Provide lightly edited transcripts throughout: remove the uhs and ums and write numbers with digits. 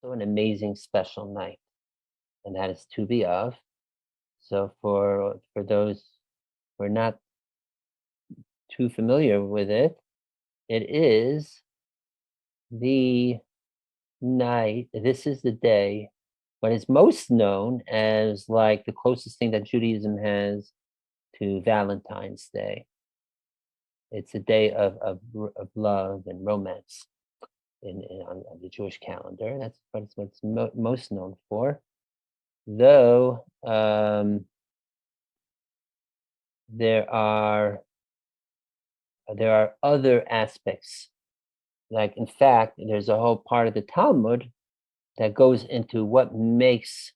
So an amazing special night, and that is Tu B'Av. So for those who are not too familiar with it, it is the night. This is the day what is most known as like the closest thing that Judaism has to Valentine's Day. It's a day of love and romance on the Jewish calendar. That's what it's most known for. Though there are other aspects. Like, in fact, there's a whole part of the Talmud that goes into what makes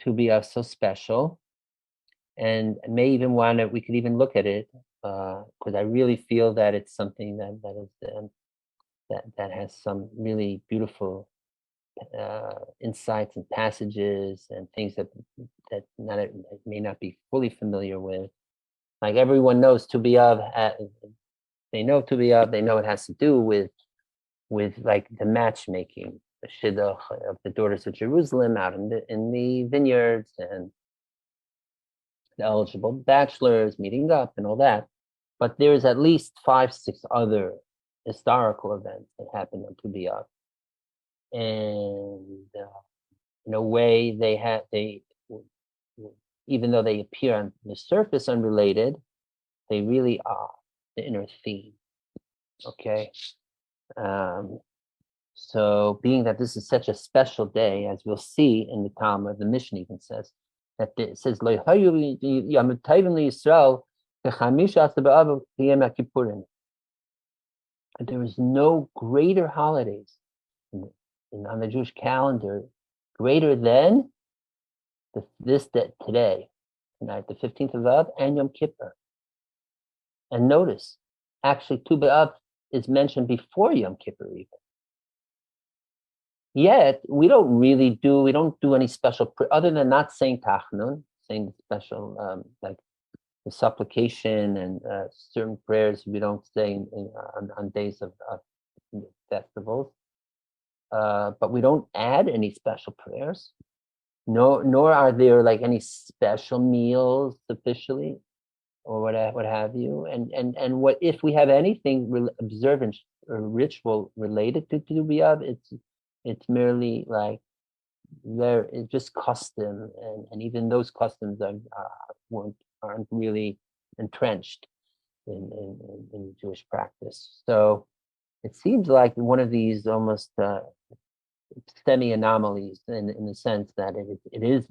Tu B'Av so special, and may even we could even look at it, because I really feel that it's something that has some really beautiful insights and passages and things that may not be fully familiar with. Like, everyone knows Tu B'Av. They know Tu B'Av. They know it has to do with like the matchmaking, the shidduch of the daughters of Jerusalem out in the vineyards, and the eligible bachelors meeting up and all that. But there's at least 5, 6 other historical events that happened on Tu B'Av, and in a way they even though they appear on the surface unrelated, they really are the inner theme. Okay. So being that this is such a special day, as we'll see in the Talmud, the Mishnah even says that it says there is no greater holidays on the Jewish calendar greater than today, tonight, the 15th of Av, and Yom Kippur. And notice, actually, Tu B'Av is mentioned before Yom Kippur even. Yet we don't do any special other than not saying Tachnun, saying special like the supplication and certain prayers we don't say on days of festivals. But we don't add any special prayers. Nor are there like any special meals officially, or what have you. And what if we have anything observance or ritual related to Tu B'Av, it's merely like it's just custom, and even those customs aren't really entrenched in Jewish practice. So it seems like one of these almost semi-anomalies in the sense that it is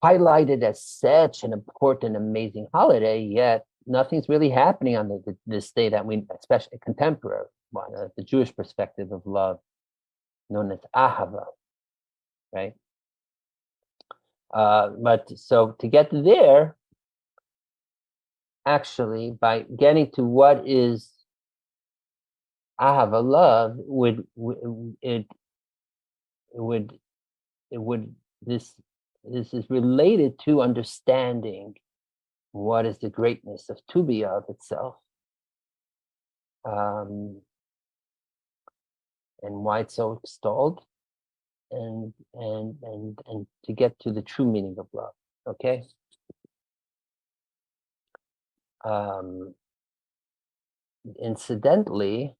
highlighted as such an important, amazing holiday, yet nothing's really happening on this day that we, especially contemporary one, the Jewish perspective of love, known as ahava, right? But so to get there, actually, by getting to what is ahava, love, this is related to understanding what is the greatness of Tu B'Av itself, and why it's so extolled, and to get to the true meaning of love. Okay. Incidentally,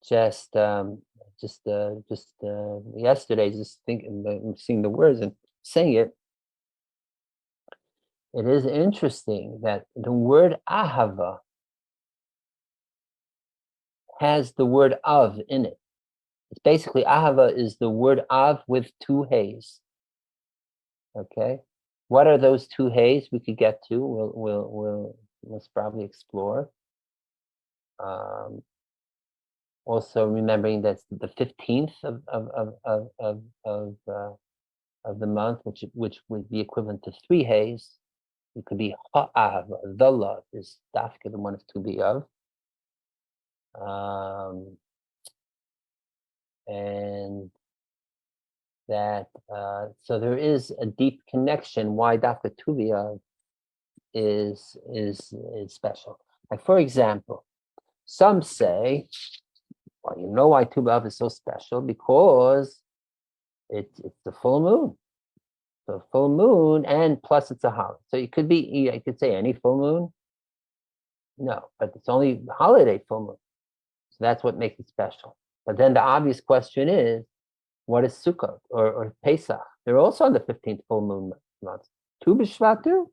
just yesterday, just thinking, seeing the words and saying it, it is interesting that the word ahava has the word of in it. It's basically, ahava is the word of with 2 hays. Okay, what are those 2 hays we could get to? We'll most probably explore. Also remembering that's the 15th of the month, which would be equivalent to 3 hays. It could be ha'ahava, the love is dafka, the one of Tu B'Av. And that so there is a deep connection why dafka Tu B'Av is special. Like, for example, some say Well, you know why Tu B'Av is so special? Because it's the full moon. So full moon, and plus it's a holiday. So it could be, I could say any full moon. No, but it's only holiday full moon. So that's what makes it special. But then the obvious question is, what is Sukkot or Pesach? They're also on the 15th full moon month. Tu B'Shvat too.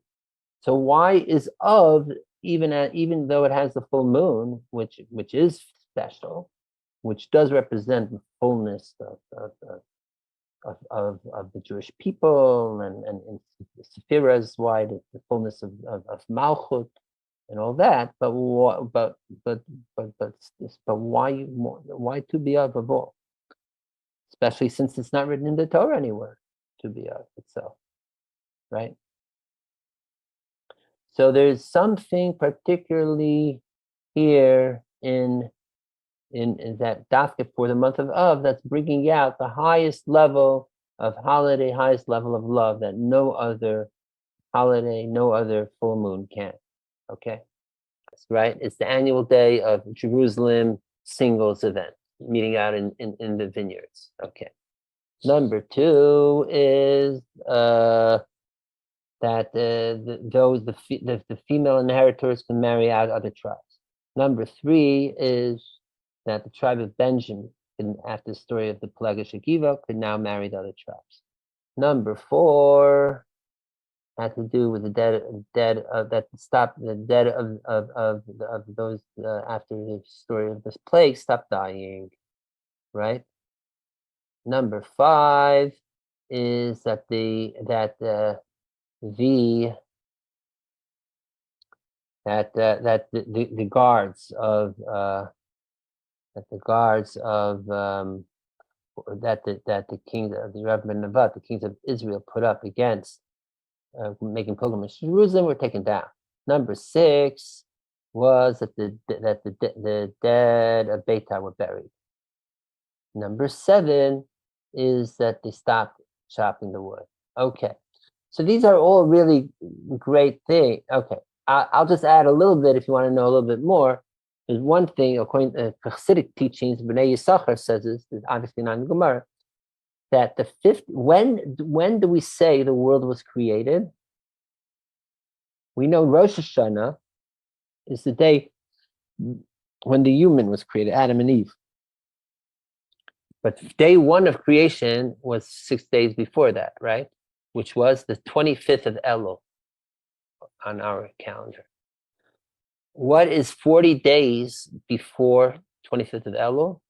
So why is of, even though it has the full moon, which is special, which does represent the fullness of the Jewish people, and Sephirah's why the fullness of Malchut and all that, but why Tu B'Av of all? Especially since it's not written in the Torah anywhere, Tu B'Av itself, right? So there's something particularly here in that dafka for the month of Av that's bringing out the highest level of holiday, highest level of love that no other holiday, no other full moon can. Okay, that's right. It's the annual day of Jerusalem singles event, meeting out in the vineyards. Okay. Number 2 is that the female inheritors can marry out other tribes. Number 3 is that the tribe of Benjamin, after the story of the Peleg of Shegiva, could now marry the other tribes. Number 4 had to do with the dead of those after the story of this plague stopped dying, right? Number 5 is that the guards of the kings of the Rav ben Nevat, the kings of Israel, put up against making pilgrimage to Jerusalem were taken down. Number 6 was that the dead of Beitar were buried. Number 7 is that they stopped chopping the wood. Okay, so these are all really great things. Okay, I'll just add a little bit if you want to know a little bit more. There's one thing, according to Hasidic teachings, Bnei Yisachar says this, obviously not in the Gemara, that the fifth, when do we say the world was created? We know Rosh Hashanah is the day when the human was created, Adam and Eve. But day 1 of creation was 6 days before that, right? Which was the 25th of Elul on our calendar. What is 40 days before 25th of Elul?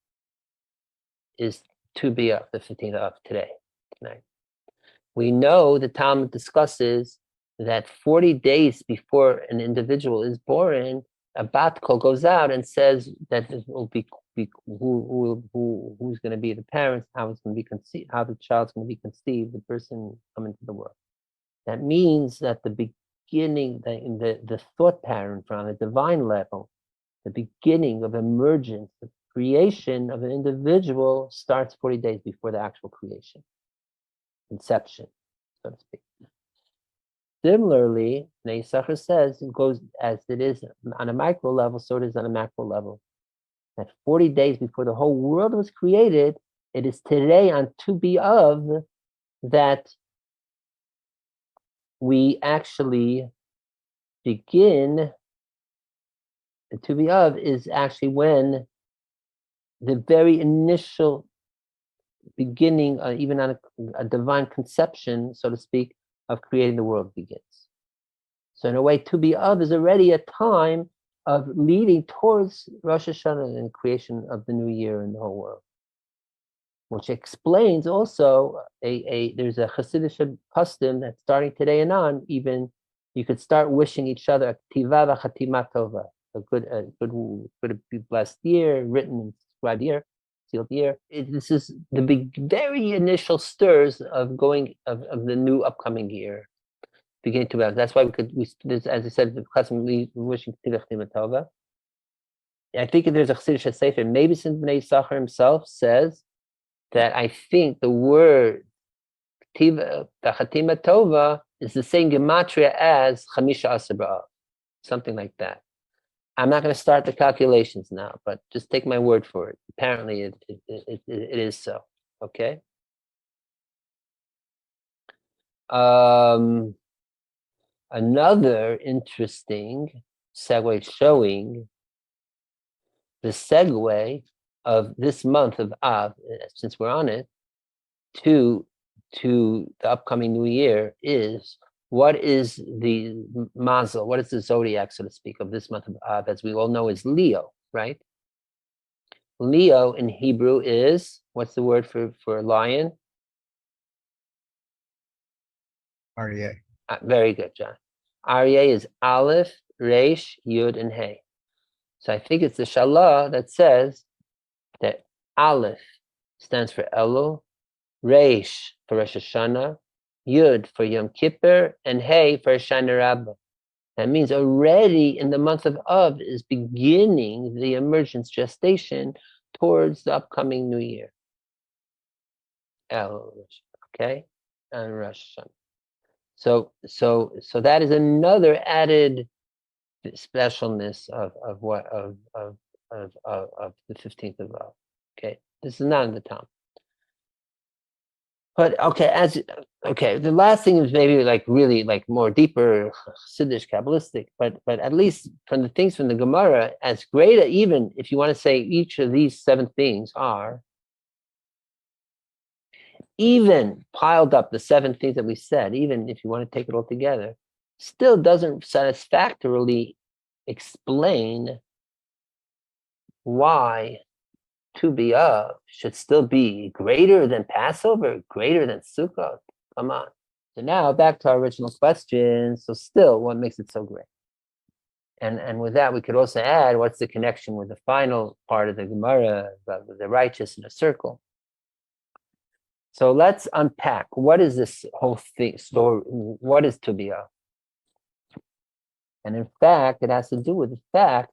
Is Tu B'Av, the 15th of tonight. We know the Talmud discusses that 40 days before an individual is born, a bat kol goes out and says that it will be who's going to be the parents, how it's going to be conceived, how the child's going to be conceived, the person coming to the world. That means that the beginning, the thought pattern from a divine level, the beginning of emergence, the creation of an individual starts 40 days before the actual creation, conception, so to speak. Similarly, Yisachar says it goes as it is on a micro level, so it is on a macro level. That 40 days before the whole world was created, it is today on Tu B'Av that we actually begin. The Tu B'Av is actually when the very initial beginning, even on a divine conception, so to speak, of creating the world begins. So in a way, Tu B'Av is already a time of leading towards Rosh Hashanah and creation of the new year in the whole world, which explains also there's a Hasidic custom that's starting today and on. Even you could start wishing each other a Tiva v'chatima tova, a good blessed year, written and scribed year, sealed year. This is the very initial stirs of the new upcoming year. Beginning to that's why as I said, the custom wishing Tiva v'chatima tova. I think there's a Chassidic sefer, maybe since Bnei Yisachar himself says that I think the word Tiva v'chatima tova is the same gematria as Chamisha Asar B'Av, something like that. I'm not going to start the calculations now, but just take my word for it. Apparently, it is so. Okay. Another interesting segue showing the segue of this month of Av, since we're on it, to the upcoming new year is what is the mazel, what is the zodiac, so to speak, of this month of Av, as we all know, is Leo, right? Leo in Hebrew is, what's the word for lion? Aryeh. Very good, John. Aryeh is Aleph, Resh, Yud, and Hey. So I think it's the Shalah that says that Aleph stands for Elul, Resh for Rosh Hashanah, Yud for Yom Kippur, and Hey for Shana Rabbah. That means already in the month of Av is beginning the emergence gestation towards the upcoming new year. El, okay, and Rosh Hashanah. So that is another added specialness of the 15th of Av. Okay, this is not in the Talmud. But okay, the last thing is maybe like really like more deeper Siddish Kabbalistic, but at least from the things from the Gemara, as great, even if you want to say each of these 7 things are, even piled up, the 7 things that we said, even if you want to take it all together, still doesn't satisfactorily explain why Tu B'Av should still be greater than Passover, greater than Sukkot. Come on. So now back to our original question. So still, what makes it so great? And with that, we could also add, what's the connection with the final part of the Gemara about the righteous in a circle? So let's unpack. What is this whole thing? Story? What is Tu B'Av? And in fact, it has to do with the fact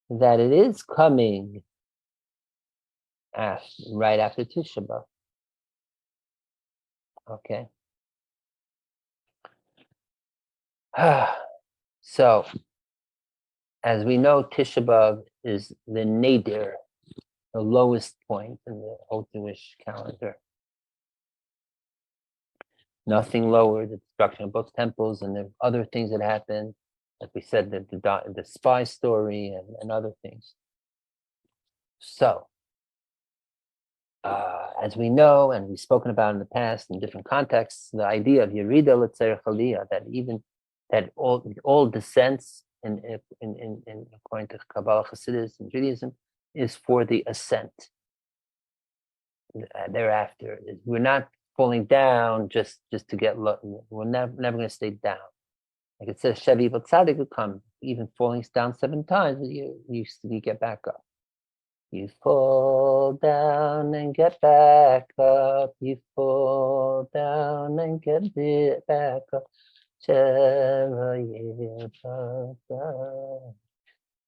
that it is coming right after Tisha B'Av. Okay. So, as we know, Tisha B'Av is the nadir, the lowest point in the whole Jewish calendar. Nothing lower, the destruction of both temples, and the other things that happened, like we said, the spy story and other things. So, as we know, and we've spoken about in the past in different contexts, the idea of Yerida L'Tzerech Aliyah, that all descents in according to Kabbalah, Chassidus, and Judaism, is for the ascent. Thereafter, we're not falling down just to get low. We're never going to stay down. Like it says, Shevi B'Tzadik will come, even falling down 7 times, you get back up. You fall down and get back up. You fall down and get back up.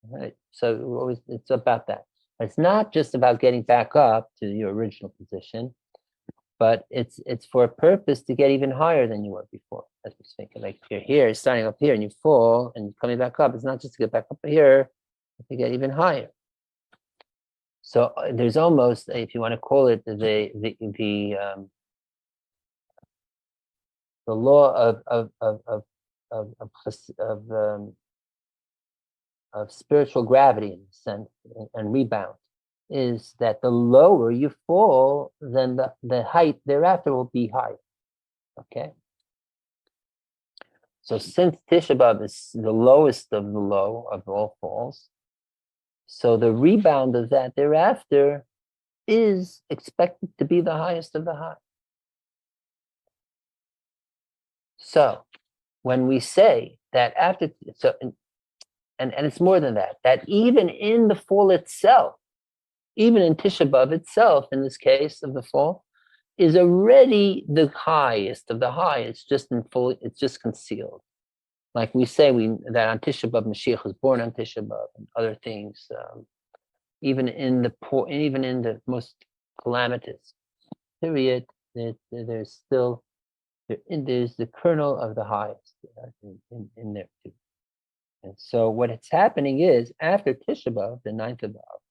Right. So it's about that. It's not just about getting back up to your original position, but it's for a purpose to get even higher than you were before. As we think, like if you're here, starting up here, and you fall and coming back up, it's not just to get back up here, but to get even higher. So there's almost, if you want to call it, the law of spiritual gravity in a sense, and rebound, is that the lower you fall, then the height thereafter will be higher. Okay. So since Tisha B'Av is the lowest of the low of all falls, so the rebound of that thereafter is expected to be the highest of the high. So when we say that after, and it's more than that, that even in the fall itself, even in Tisha B'Av itself, in this case of the fall, is already the highest of the high. It's just it's just concealed. Like we say, that on Tisha B'Av, Mashiach was born on Tisha B'Av, and other things. Even in the most calamitous period, there's still there's the kernel of the highest in there too. And so what is happening is, after Tisha B'Av, the 9th of Av,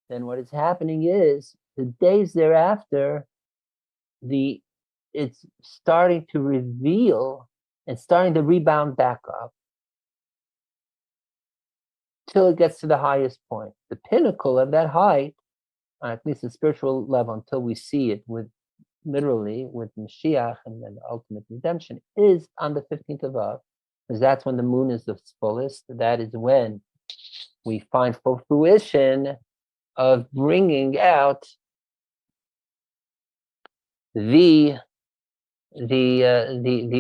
then what is happening is, the days thereafter, it's starting to reveal and starting to rebound back up till it gets to the highest point. The pinnacle of that height, at least the spiritual level, until we see it literally with Mashiach and then the ultimate redemption, is on the 15th of Av, because that's when the moon is the fullest. That is when we find full fruition of bringing out the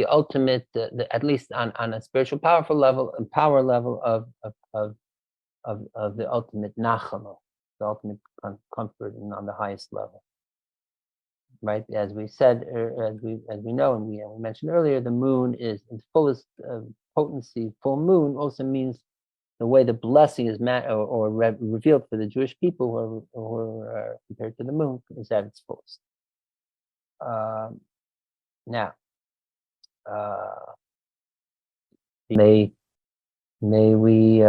ultimate, at least on a spiritual powerful level and power level of the ultimate nachama, the ultimate comfort, and on the highest level. Right, as we said, as we know, and we mentioned earlier, the moon is in fullest potency. Full moon also means the way the blessing is revealed for the Jewish people who are compared to the moon is at its fullest. Now, may we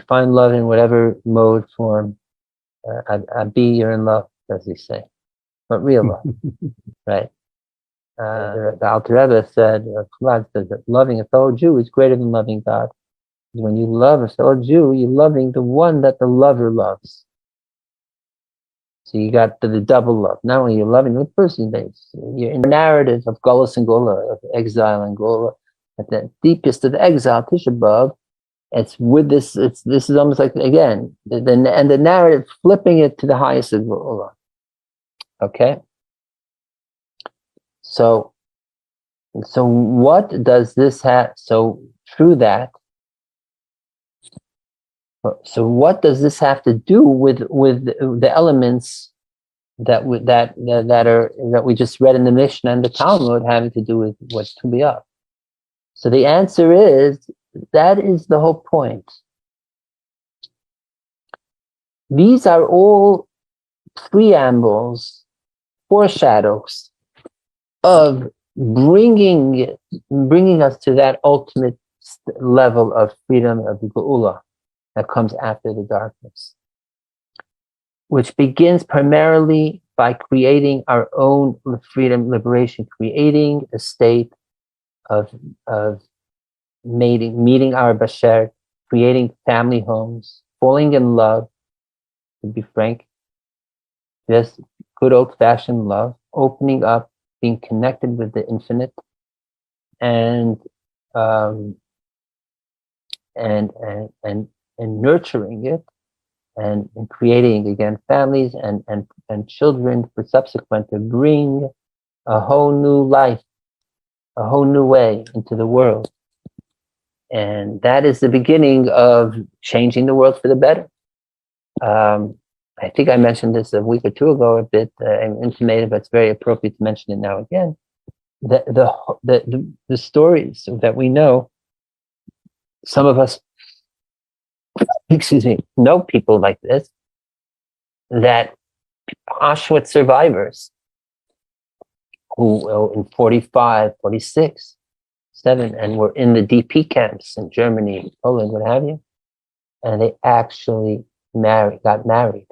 find love in whatever mode, form. You're in love, as they say, but real love, right? The Alter Rebbe said, Chabad says that loving a fellow Jew is greater than loving God. When you love a fellow Jew, you're loving the one that the lover loves. So you got the double love. Not only you're loving the person, but you're in the narrative of Golus and Gola, of exile and Gola, at the deepest of exile, Tisha B'Av. It's with this. This is almost like, again, and the narrative flipping it to the highest of Gola. Okay. So what does this have? So through that. So what does this have to do with the elements that we just read in the Mishnah and the Talmud, having to do with what's to be up? So the answer is, that is the whole point. These are all preambles, foreshadows of bringing us to that ultimate level of freedom, of Geula, that comes after the darkness, which begins primarily by creating our own freedom, liberation, creating a state of meeting our basher, creating family homes, falling in love, to be frank, just good old-fashioned love, opening up, being connected with the infinite, and nurturing it, and creating again families and children for subsequent, to bring a whole new life, a whole new way into the world. And that is the beginning of changing the world for the better. I think I mentioned this a week or two ago a bit, intimated, but it's very appropriate to mention it now again. The stories that we know, some of us, know people like this, that Auschwitz survivors who in 45, 46, 7, and were in the DP camps in Germany, Poland, what have you, and they actually got married,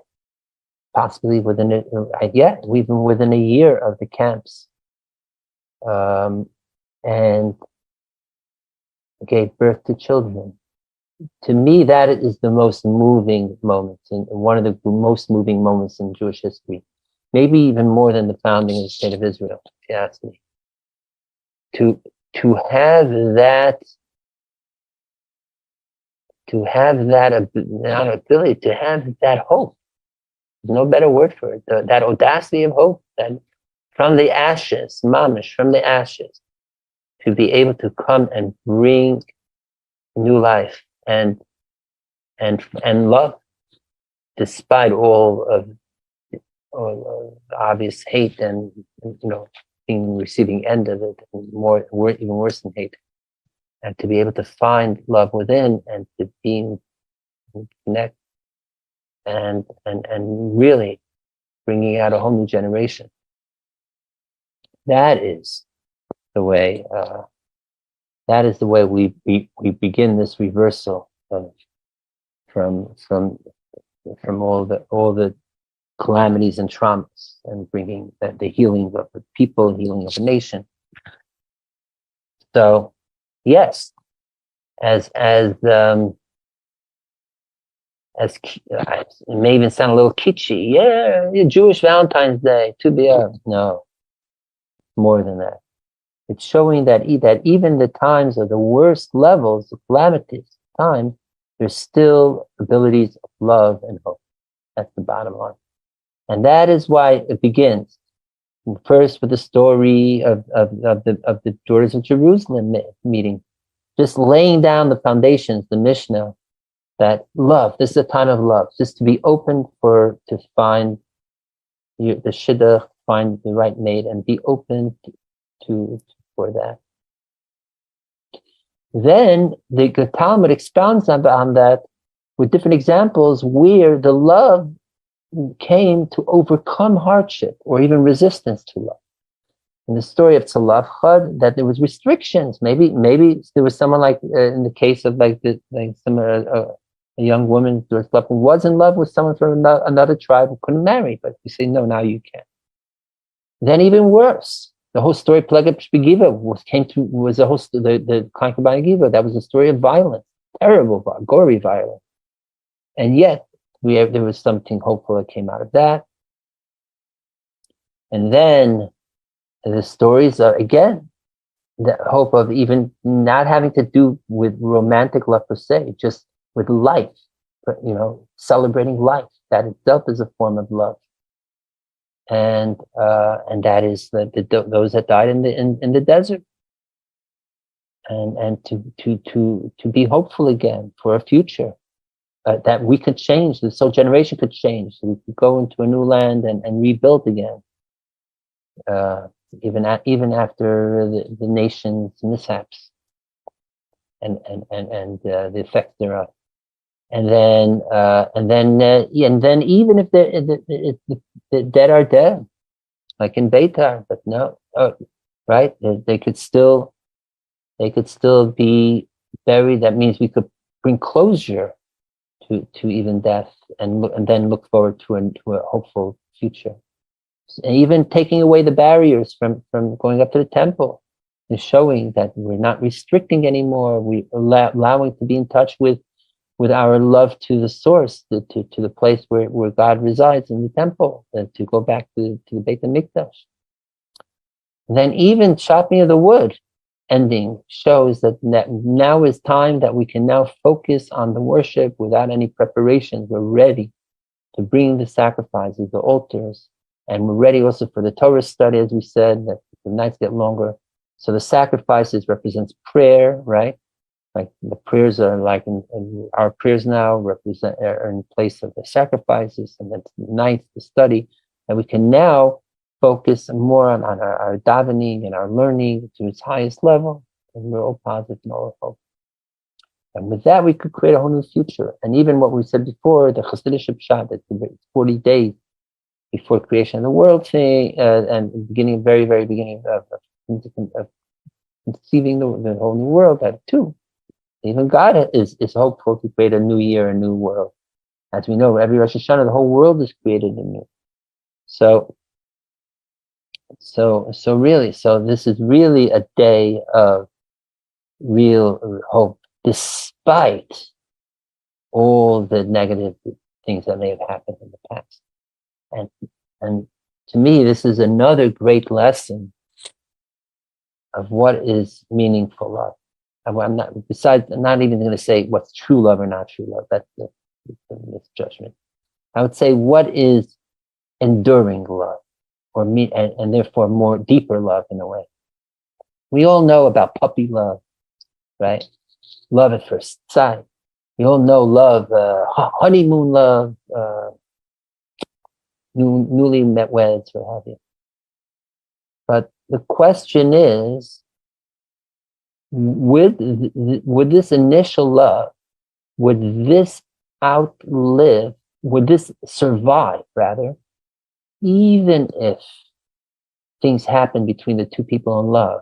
possibly within even within a year of the camps, and gave birth to children. To me, that is the most moving moment, and one of the most moving moments in Jewish history, maybe even more than the founding of the State of Israel, if you ask me. To have that ability, to have that hope. There's no better word for it. That audacity of hope, that from the ashes, mamish, from the ashes, to be able to come and bring new life and love, despite all of obvious hate and being receiving end of it, and even worse than hate, and to be able to find love within and to connect and really bringing out a whole new generation. That is the way That is the way we begin this reversal from all the calamities and traumas, and bringing the healing of the people, healing of the nation. So, yes, it may even sound a little kitschy. Yeah, Jewish Valentine's Day, to be no, more than that. It's showing that even the times of the worst levels of calamities, time, there's still abilities of love and hope. That's the bottom line. And that is why it begins first with the story of the daughters of Jerusalem meeting, just laying down the foundations, the Mishnah, that love, this is a time of love, just to be open to find the shidduch, find the right mate, and be open for that. Then the Talmud expounds on that with different examples where the love came to overcome hardship or even resistance to love. In the story of Tzalafchad, that there was restrictions. Maybe there was someone like in the case of a young woman who was in love with someone from another tribe who couldn't marry, but you say no, now you can. Then even worse, the whole story of Plegah Giva was a whole the concubine Giva. That was a story of violence, terrible, gory violence, and yet there was something hopeful that came out of that. And then the stories are, again, the hope of even not having to do with romantic love per se, just with life, celebrating life. That itself is a form of love. And that is those that died in the desert. And to be hopeful again for a future. That we could change, this whole generation could change, so we could go into a new land and rebuild again, even after the nation's mishaps and the effects thereof, and then even if the dead are dead, like in Beitar, but no, right? They could still be buried. That means we could bring closure to even death, and then look forward to a hopeful future. And even taking away the barriers from going up to the temple is showing that we're not restricting anymore. We allowing to be in touch with our love to the source, to the place where God resides in the temple, and to go back to the Beit HaMikdash. And then even chopping of the wood ending shows that now is time that we can now focus on the worship without any preparations. We're ready to bring the sacrifices, the altars, and we're ready also for the Torah study, as we said, that the nights get longer. So the sacrifices represents prayer, right? Like the prayers are our prayers now are in place of the sacrifices, and that's the nights, the study, and we can now focus more on our davening and our learning to its highest level, and we're all positive and all hope. And with that, we could create a whole new future. And even what we said before, the Chasidic Pshat, that 40 days before creation of the world thing, and beginning, very, very beginning of conceiving the whole new world, that too. Even God is hopeful to create a new year, a new world. As we know, every Rosh Hashanah, the whole world is created anew. So this is really a day of real hope, despite all the negative things that may have happened in the past. And to me, this is another great lesson of what is meaningful love. I'm not even going to say what's true love or not true love. That's the misjudgment. I would say what is enduring love, and therefore more deeper love in a way. We all know about puppy love, right? Love at first sight. We all know love, honeymoon love, newly met weds, what have you. But the question is, would this initial love, would this survive, rather, even if things happen between the two people in love?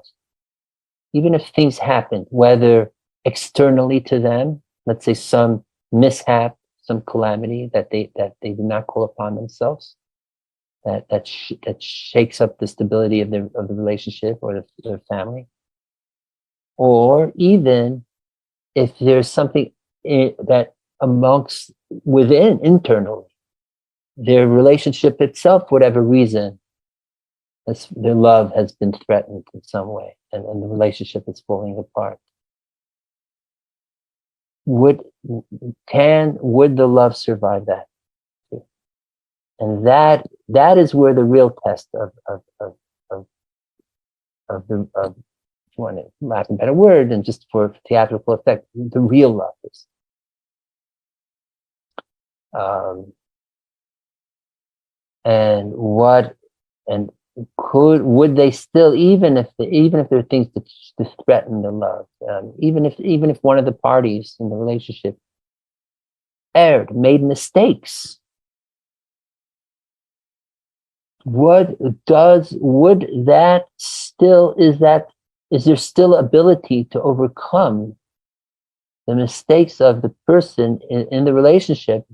even if things happen, whether externally to them, let's say some mishap, some calamity that they did not call upon themselves, that shakes up the stability of the relationship or the family, or even if there's something that amongst within internally, their relationship itself, whatever reason, their love has been threatened in some way, and the relationship is falling apart. Would the love survive that? And that is where the real test of if you want to lack a better word, and just for theatrical effect, the real love is. Would they still, even if there are things to threaten the love, even if one of the parties in the relationship erred, made mistakes, is there still ability to overcome the mistakes of the person in the relationship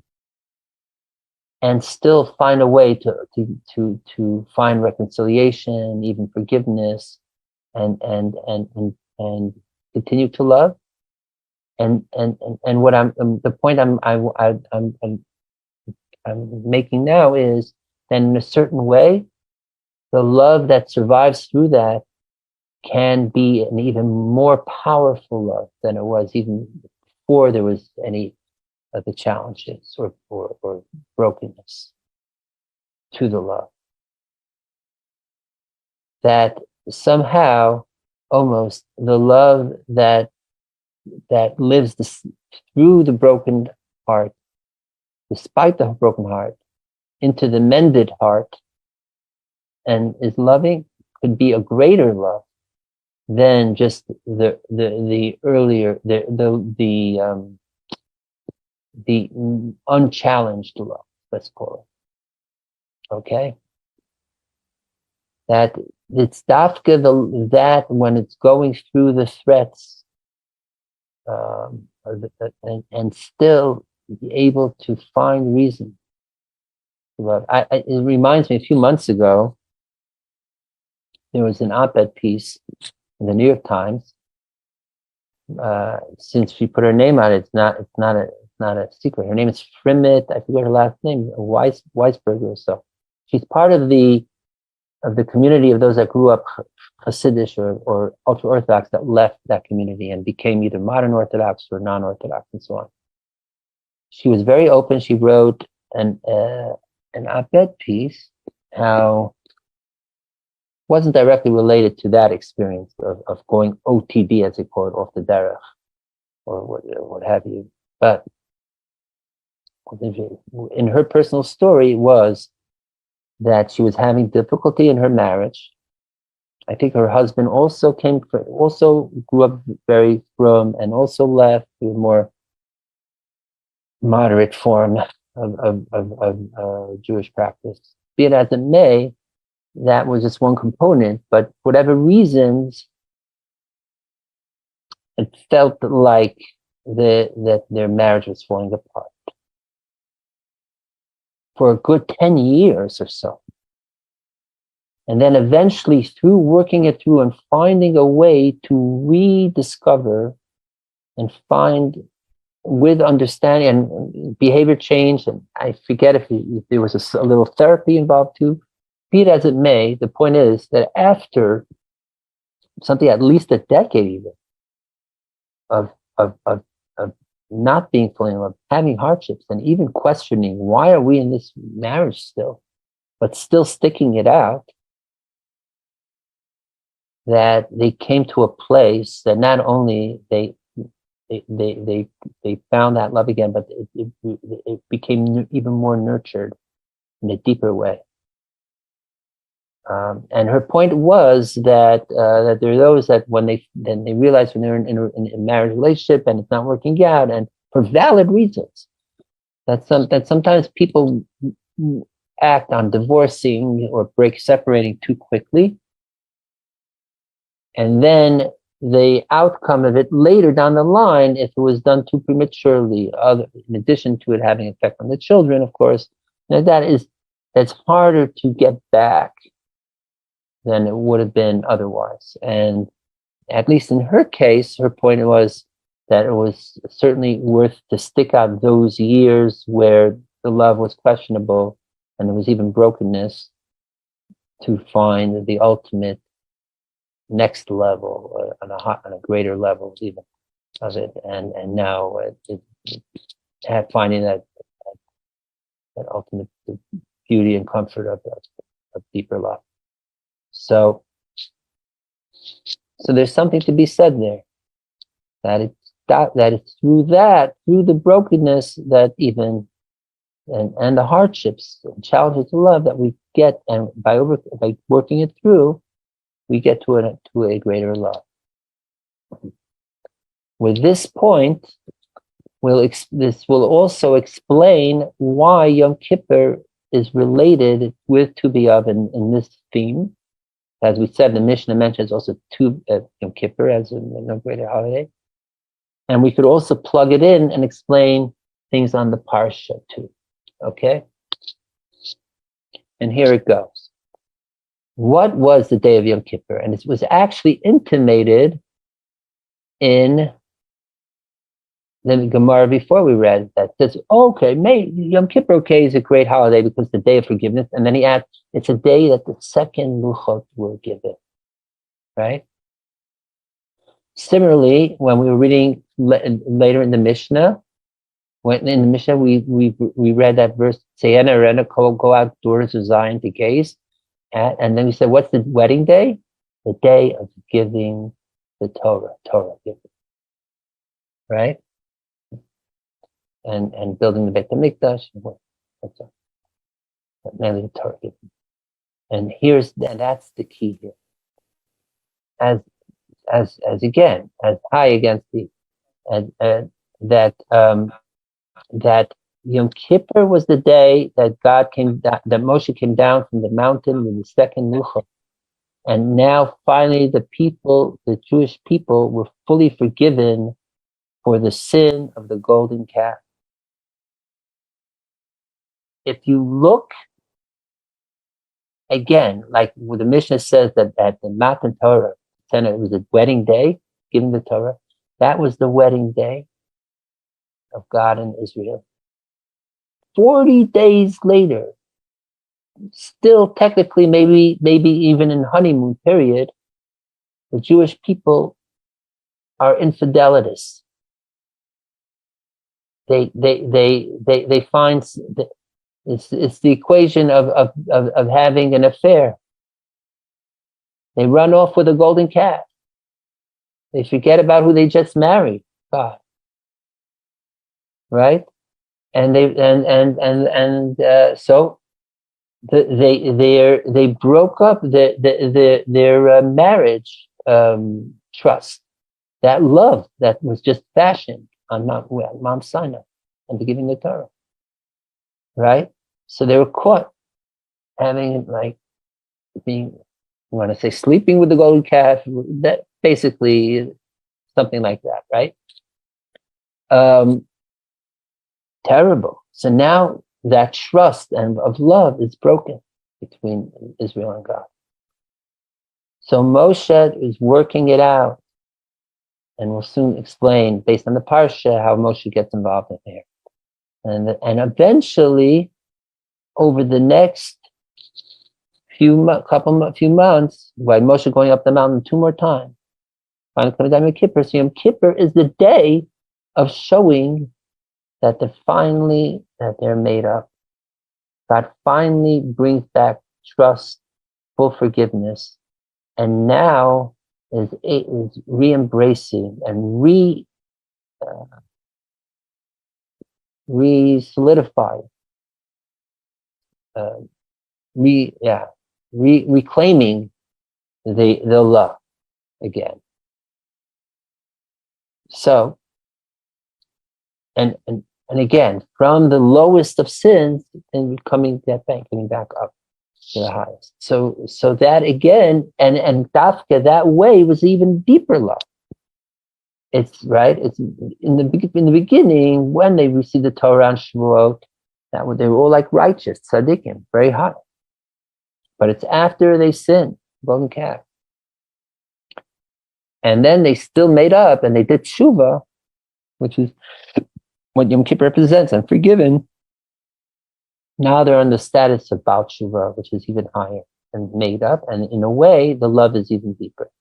and still find a way to find reconciliation, even forgiveness, and continue to love? And what the point I'm making now is that in a certain way, the love that survives through that can be an even more powerful love than it was even before there was any of the challenges or brokenness to the love. That somehow, almost the love that lives through the broken heart, despite the broken heart, into the mended heart, and is loving, could be a greater love than just the earlier the unchallenged love, let's call it. Okay, that it's dafka that when it's going through the threats, and still be able to find reason to love. It reminds me, a few months ago, there was an op-ed piece in the New York Times. Since she put her name on it, it's not a secret. Her name is Frimit. I forget her last name, Weisberger or so. She's part of the community of those that grew up Hasidic or ultra-Orthodox that left that community and became either modern Orthodox or non-Orthodox and so on. She was very open. She wrote an op-ed piece, how wasn't directly related to that experience of going OTD, as they call it, off the derech, or what have you. But in her personal story was that she was having difficulty in her marriage. I think her husband also grew up very frum and also left to a more moderate form of Jewish practice. Be it as it may, that was just one component, but for whatever reasons, it felt like that their marriage was falling apart for a good 10 years or so. And then eventually, through working it through and finding a way to rediscover and find, with understanding and behavior change, and I forget if there was a little therapy involved too. Be it as it may, the point is that after something at least a decade even of not being fully in love, having hardships, and even questioning why are we in this marriage still, but still sticking it out, that they came to a place that not only they found that love again, but it became even more nurtured in a deeper way. And her point was that there are those that when they realize when they're in a marriage relationship and it's not working out, and for valid reasons, that sometimes people act on divorcing or separating too quickly, and then the outcome of it later down the line, if it was done too prematurely, in addition to it having effect on the children, of course, that's harder to get back than it would have been otherwise. And at least in her case, her point was that it was certainly worth to stick out those years where the love was questionable and there was even brokenness to find the ultimate next level, on a greater level even of it, and now finding that ultimate beauty and comfort of deeper love. So there's something to be said there, that it's through the brokenness that even and the hardships and challenges of love that we get, and by working it through, we get to a greater love. With this point, this will also explain why Yom Kippur is related with Tu B'Av in this theme. As we said, the Mishnah mentions also Yom Kippur as a greater holiday. And we could also plug it in and explain things on the Parsha too. Okay? And here it goes. What was the day of Yom Kippur? And it was actually intimated in the Gemara before we read that says, Yom Kippur, is a great holiday because the day of forgiveness. And then he adds, it's a day that the second Luchot were given, right? Similarly, when we were reading later in the Mishnah, we read that verse, go outdoors of Zion to gaze. And then we said, what's the wedding day? The day of giving the Torah giving, right? And building the Beit HaMikdash. That's all. Mainly the Torah giving. And that's the key here. As high against that Yom Kippur was the day that that Moshe came down from the mountain with the second Luchot. And now finally the Jewish people were fully forgiven for the sin of the golden calf. If you look again, like the Mishnah says that at the Matan Torah, it was a wedding day, giving the Torah. That was the wedding day of God and Israel. 40 days later, still technically, maybe even in honeymoon period, the Jewish people are infidelities. They find it's the equation of having an affair. They run off with a golden calf. They forget about who they just married, God. Right? And so they broke up their marriage trust, that love that was just fashioned on Mount Sinai and the giving the Torah. Right? So they were caught having sleeping with the golden calf, that basically something like that, right? Terrible. So now that trust of love is broken between Israel and God. So Moshe is working it out, and we'll soon explain, based on the Parsha, how Moshe gets involved in here. And eventually, over the next few months, while Moshe going up the mountain 2 more times, finally coming down Yom Kippur. So Yom Kippur is the day of showing that they're made up. God finally brings back trust, full forgiveness, and now is re-embracing and re-solidifying, reclaiming the love again. So, and again, from the lowest of sins and coming back up to the highest. So that again, and Dafka, that way was even deeper love. It's right. It's in the beginning when they received the Torah and Shavuot, they were all like righteous, tzaddikim, very high. But it's after they sinned, golden calf, and then they still made up and they did tshuva, which is what Yom Kippur represents, and forgiven. Now they're on the status of Baal Tshuva, which is even higher and made up, and in a way, the love is even deeper.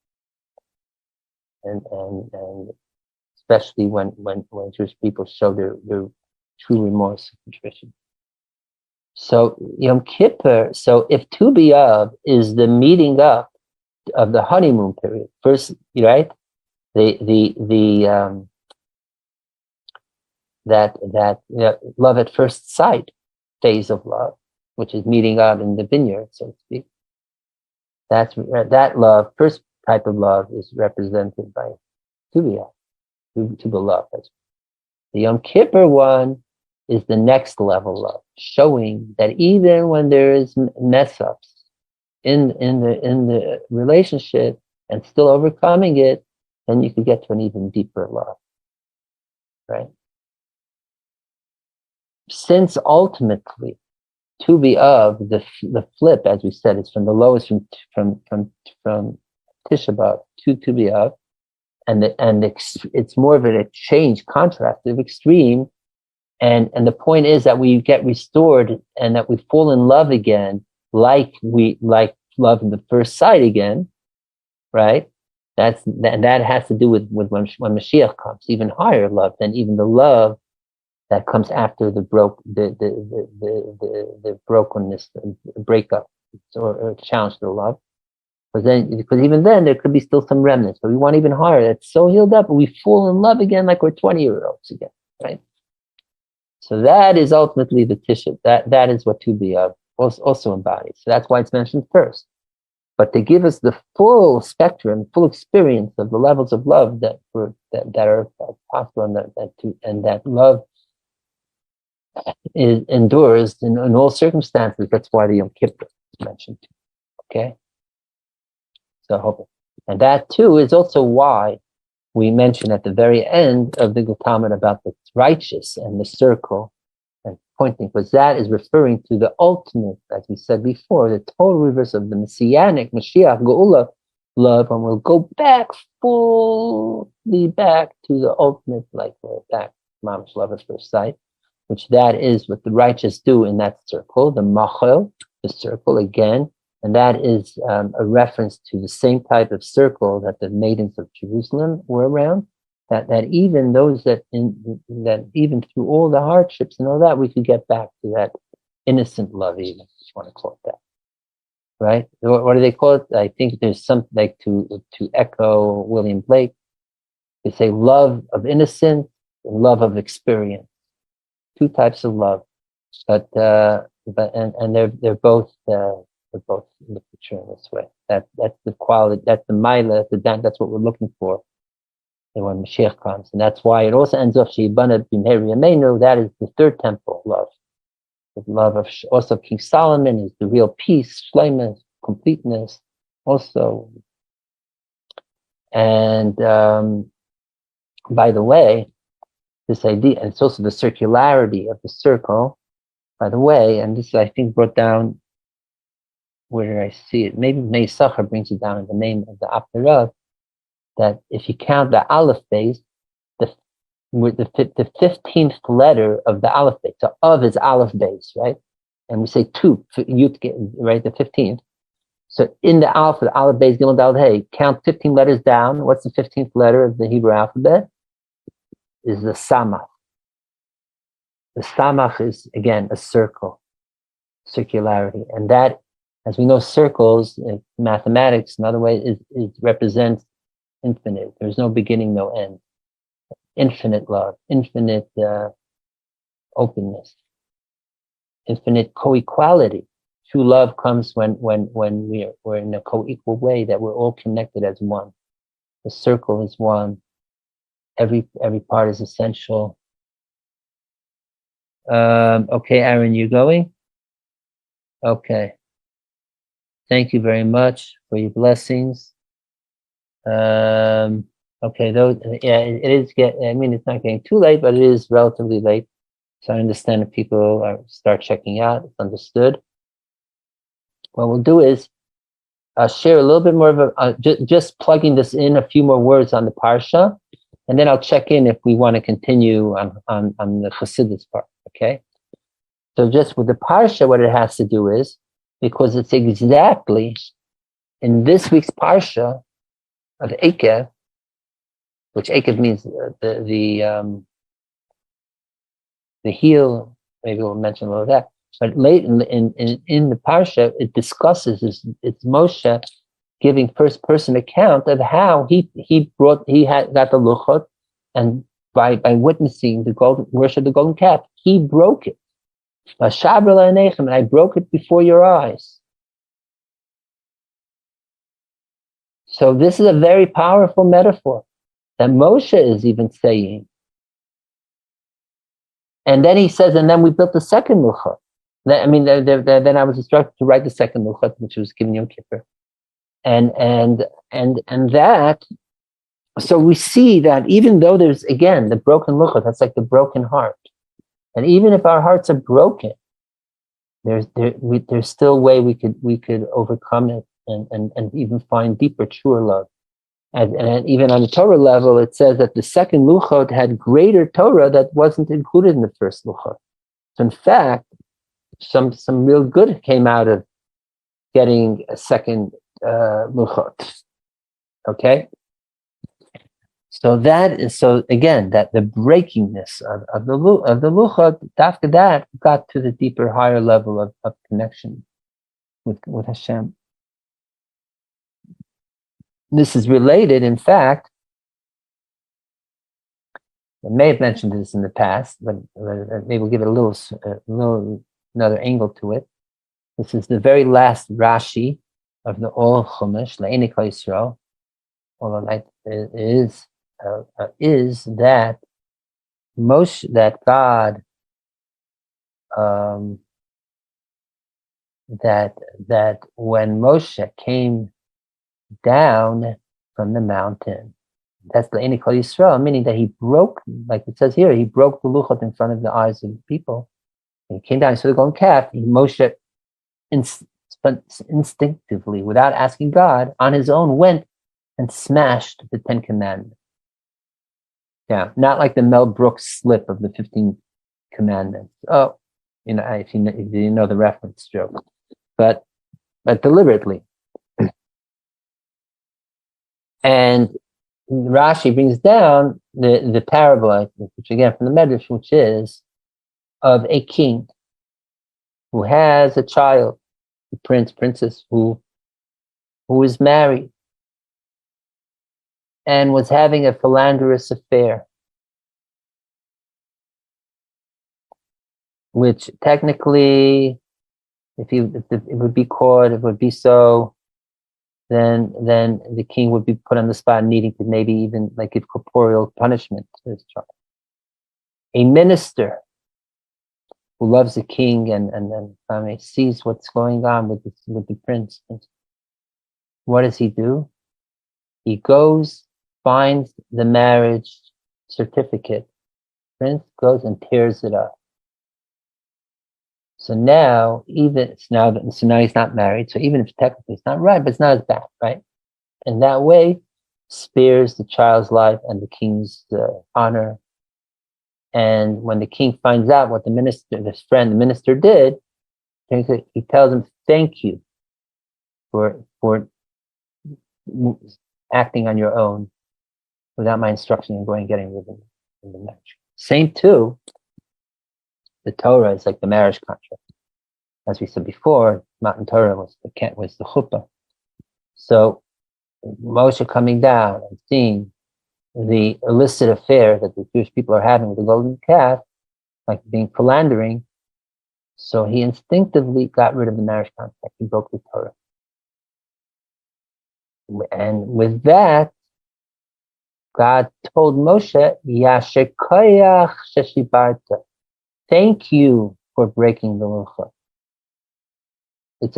And especially when Jewish people show their true remorse and contrition. So Yom Kippur, so if Tu B'Av is the meeting up of the honeymoon period, first, right? That love at first sight phase of love, which is meeting up in the vineyard, so to speak. That love, first type of love, is represented by Tu B'Av, to the love. The Yom Kippur one is the next level of showing that even when there is mess ups in the relationship and still overcoming it, then you can get to an even deeper love, right? Since ultimately, Tu B'Av, the flip, as we said, is from the lowest from Tisha B'Av to Tu B'Av, and it's more of a change, contrast of extreme. And the point is that we get restored and that we fall in love again, like love in the first sight again, right? That has to do with when Mashiach comes, even higher love than even the love that comes after the brokenness, breakup, or challenge to the love. Because even then there could be still some remnants, but we want even higher. That's so healed up, we fall in love again like we're 20-year-olds again, right? So that is ultimately the Tisha. That is what Tu B'Av also embodies. So that's why it's mentioned first. But to give us the full spectrum, full experience of the levels of love that are possible, and that love endures in all circumstances. That's why the Yom Kippur is mentioned. Okay. So I hope, and that too is also why we mention at the very end of the Talmud about the righteous and the circle and pointing, because that is referring to the ultimate, as we said before, the total reverse of the Messianic Mashiach Geula love, and we'll go back fully back to the ultimate, like we're back, Mamash love at first sight, which that is what the righteous do in that circle, the Machel, the circle again. And that is a reference to the same type of circle that the maidens of Jerusalem were around. That even those that even through all the hardships and all that, we could get back to that innocent love, even if you want to call it that, right? What do they call it? I think there's something like to echo William Blake. They say love of innocence and love of experience. Two types of love, but they're both. They're both in the picture in this way. That's the quality, that's the Maila, that's what we're looking for when Mashiach comes. And that's why it also ends off Sheibana B'Meheri Yameinu. That is the third temple love. The love of also King Solomon is the real peace, shleimus, completeness, also. And by the way, this idea, and it's also the circularity of the circle, by the way, and this I think brought down, where did I see it? Maybe Meisachar brings it down in the name of the Apterav, that if you count the Aleph base, the 15th letter of the Aleph base, so of is Aleph base, right? And we say two, right, the 15th. So in the Aleph base, Gimel Daled Hey, count 15 letters down. What's the 15th letter of the Hebrew alphabet? Is the Samach. The Samach is, again, a circle, circularity. And that, as we know, circles in mathematics, another way, is represents infinite. There's no beginning, no end. Infinite love, infinite openness, infinite co-equality. True love comes when we're in a co-equal way, that we're all connected as one. The circle is one. Every part is essential. Okay, Aaron, you going? Okay. Thank you very much for your blessings. Okay, those, yeah, it is I mean, it's not getting too late, but it is relatively late. So I understand if people start checking out, it's understood. What we'll do is share a little bit more of just plugging this in, a few more words on the Parsha, and then I'll check in if we want to continue on the Chassidus part, okay? So just with the Parsha, what it has to do is, because it's exactly in this week's Parsha of Ekev, which Ekev means the heel, maybe we'll mention a little of that, but late in the Parsha, it discusses, it's Moshe giving first person account of how he got the luchot, and by witnessing the worship of the golden calf, he broke it. And I broke it before your eyes. So this is a very powerful metaphor that Moshe is even saying. And then he says, and then we built the second luchot. Then I was instructed to write the second luchot, which was given Yom Kippur. And that, so we see that even though there's, again, the broken luchot, that's like the broken heart. And even if our hearts are broken, there's still a way we could overcome it and even find deeper, truer love. And even on the Torah level, it says that the second luchot had greater Torah that wasn't included in the first luchot. So in fact, some real good came out of getting a second luchot. Okay? So again, that the breakingness of the luchot, after that, got to the deeper, higher level of connection with Hashem. This is related, in fact, I may have mentioned this in the past, but maybe we'll give it a little another angle to it. This is the very last Rashi of the Ol Chumash, Le'enei Kol Yisrael. All the is that that God that when Moshe came down from the mountain, that's the Le'enei Kol Yisrael, meaning that he broke, like it says here, he broke the luchot in front of the eyes of the people. And he came down, he saw the golden calf. Moshe instinctively, without asking God, on his own, went and smashed the 10 Commandments. Yeah, not like the Mel Brooks slip of the 15 Commandments. Oh, if you know the reference joke, but deliberately. And Rashi brings down the parable, which again from the Medrash, which is of a king who has a child, a princess who is married and was having a philanderous affair, which technically, if it would be caught, it would be so, then the king would be put on the spot, needing to maybe even like give corporeal punishment to his child. A minister who loves the king and sees what's going on with the prince. What does he do? He goes, finds the marriage certificate. Prince goes and tears it up. So now he's not married. So even if technically it's not right, but it's not as bad, right? And that way spares the child's life and the king's honor. And when the king finds out what the minister did, he tells him, "Thank you for acting on your own without my instruction and going and getting rid of the marriage." Same too, the Torah is like the marriage contract. As we said before, Matan Torah was the chuppah. So Moshe coming down and seeing the illicit affair that the Jewish people are having with the golden calf, like being philandering, so he instinctively got rid of the marriage contract. He broke the Torah. And with that, God told Moshe, Yasher koyach sheshibarta. Thank you for breaking the luchot. It's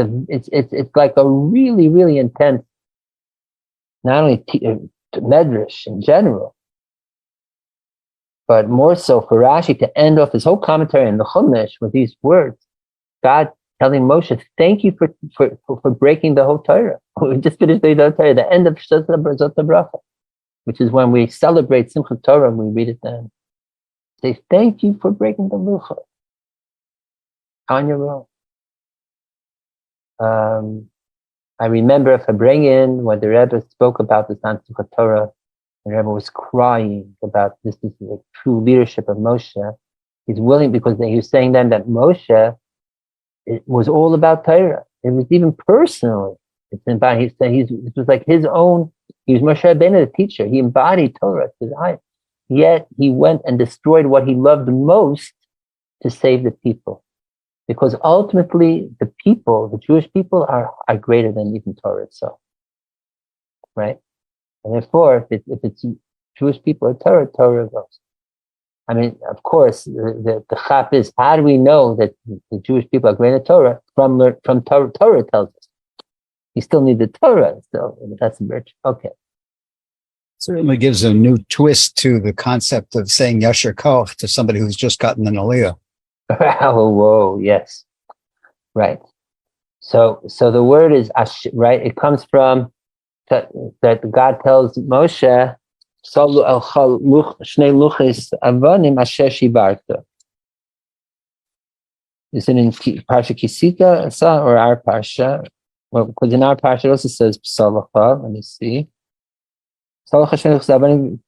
like a really, really intense, not only Medrash in general, but more so for Rashi to end off his whole commentary in the Chumash with these words. God telling Moshe, thank you for breaking the whole Torah. We just finished the Torah, the end of Zot Bracha, which is when we celebrate Simchat Torah and we read it then. Say, thank you for breaking the Luchot on your own. I remember if I bring in when the Rebbe spoke about this on Simchat Torah, the Rebbe was crying about this is the true leadership of Moshe. He's willing, because he was saying then that Moshe, it was all about Torah. It was even personally. It's about, he's saying it was like his own. He was Moshe Rabbeinu, the teacher. He embodied Torah to his eye. Yet he went and destroyed what he loved most to save the people. Because ultimately, the people, the Jewish people, are greater than even Torah itself, right? And therefore, if it's Jewish people or Torah goes. I mean, of course, the chap is, how do we know that the Jewish people are greater than Torah? From Torah, Torah tells us. You still need the Torah, still. That's a virtue. Okay. Certainly gives a new twist to the concept of saying Yasher Koach to somebody who's just gotten an Aliyah. Whoa, yes. Right. So the word is, right, it comes from that God tells Moshe, Salu al-chal shnei luchis avanim asher shibarta. Is it in Parsha Kisita or our Parsha? Well, because in our Parsha it also says Psalacha. Let me see. Psalacha shnei luchis avanim.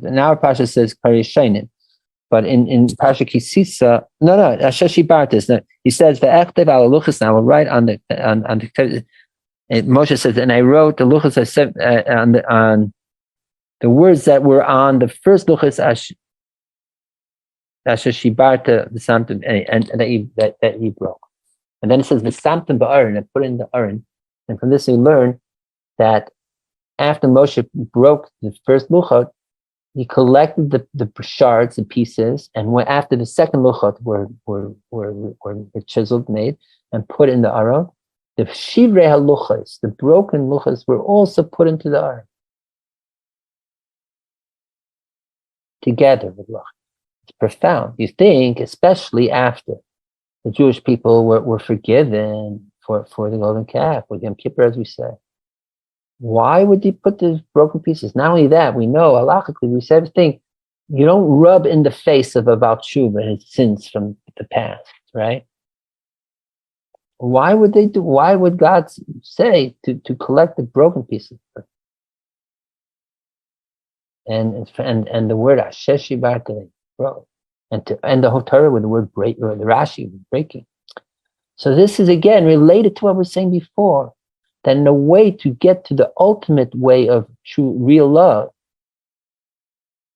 In our Parsha it says Karishainin. But in Parsha Kisisa, no, Asher shibarta. No, he says ve'echtev al luchis. Now we'll write on the Moshe says, and I wrote the luchas I said on the words that were on the first luchas asher shibarta the samtim and that he broke. And then it says the samtim ba'aron, and put in the aron. And from this we learn that after Moshe broke the first luchot, he collected the shards and pieces, and when after the second luchot were chiseled, made, and put in the aron, the shivrei haluchas, the broken luchas, were also put into the aron together with luchas. It's profound. You think, especially after the Jewish people were forgiven for the golden calf, with Yom Kippur, as we say. Why would they put these broken pieces? Not only that, we know halachically, we said everything. You don't rub in the face of a Baal Tshuva and his sins from the past, right? Why would they do? Why would God say to collect the broken pieces? And the word Asher shibarta, and to end the whole Torah with the word break, or the Rashi breaking. So this is again related to what we were saying before, that in a way to get to the ultimate way of true real love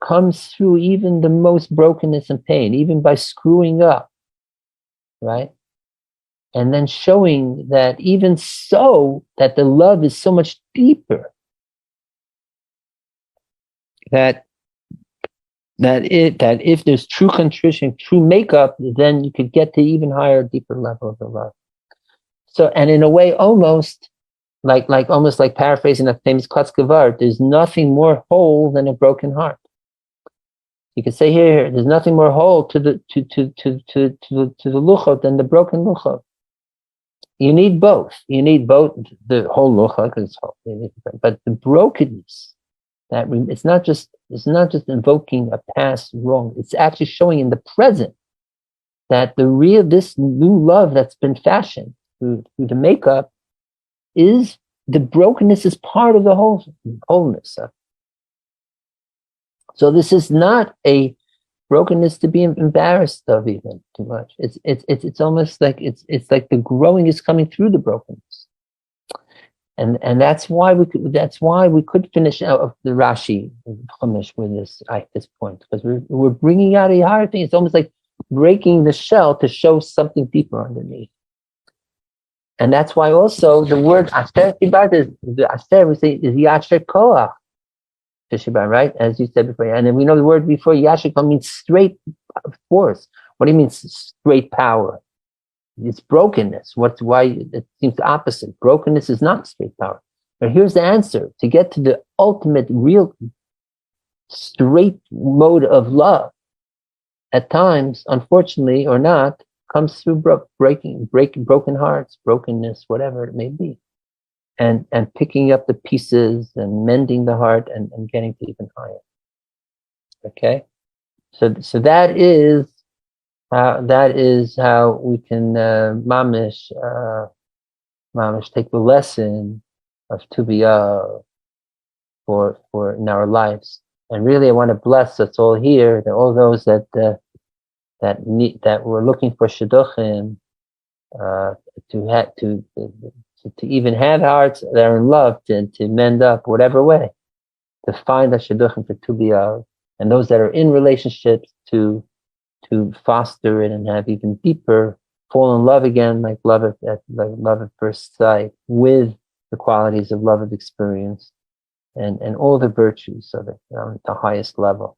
comes through even the most brokenness and pain, even by screwing up, right? And then showing that even so, that the love is so much deeper, that if there's true contrition, true makeup, then you could get to even higher, deeper level of the love. So, and in a way, almost like paraphrasing a famous Klatzkevar, there's nothing more whole than a broken heart. You could say here, there's nothing more whole to the luchot than the broken luchot. You need both. You need both the whole luchot, but the brokenness. That it's not just invoking a past wrong. It's actually showing in the present that this new love that's been fashioned through the makeup is the brokenness is part of the wholeness. So this is not a brokenness to be embarrassed of even too much. It's almost like it's like the growing is coming through the brokenness. And that's why we could finish out the Rashi Chumash with this at this point, because we're bringing out a higher thing. It's almost like breaking the shell to show something deeper underneath. And that's why also the word Asher Shibarta, the Asher we say is Yasher Koach, right? As you said before, and then we know the word before Yasher Koach means straight force. What do you mean straight power? It's brokenness. Why it seems the opposite. Brokenness is not straight power. But here's the answer. To get to the ultimate, real, straight mode of love, at times, unfortunately or not, comes through broken hearts, brokenness, whatever it may be. And picking up the pieces and mending the heart and getting to even higher. Okay? So that is how we can mamish take the lesson of Tu B'Av for in our lives. And really, I want to bless us all here, that all those that were looking for shidduchim, to even have hearts that are in love, to mend up whatever way, to find a shidduchim for Tu B'Av, and those that are in relationships to foster it and have even deeper, fall in love again, like love at first sight, with the qualities of love of experience and all the virtues of it at the highest level.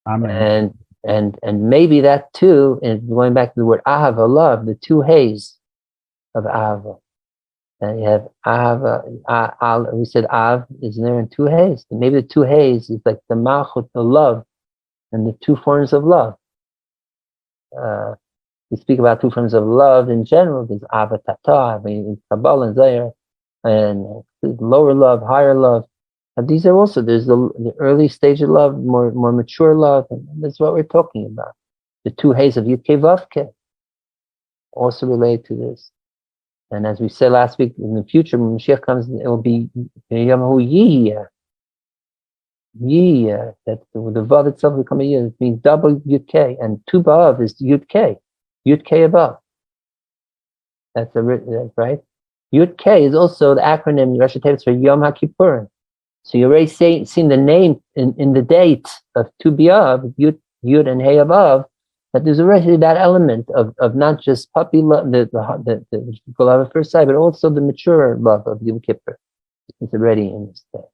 Amen. And maybe that too, and going back to the word ahava, love, the two hays of ahava. And you have ahava, we said av is there in two hays. Maybe the two hays is like the malchut, the love, and the two forms of love. We speak about two forms of love in general. There's avatata, in Kabbalah and Zayar, and lower love, higher love. And these are also, there's the early stage of love, more mature love, and that's what we're talking about. The two hays of Yud Kei Vav Kei also relate to this. And as we said last week, in the future, when Mashiach comes, it will be Yamahu Yiyah. Yiyah, that the Vav itself will become a Yiyah. It means double Yud Kei, and Tu B'Av is Yud Kei above. That's right. Yud Kei is also the acronym, Rosh Hashanah, for Yom Kippur. So you already seen the name in the date of Tu B'Av, Yud and Hey above, that there's already that element of not just puppy love, the love at first sight, but also the mature love of Yom Kippur. It's already in this day.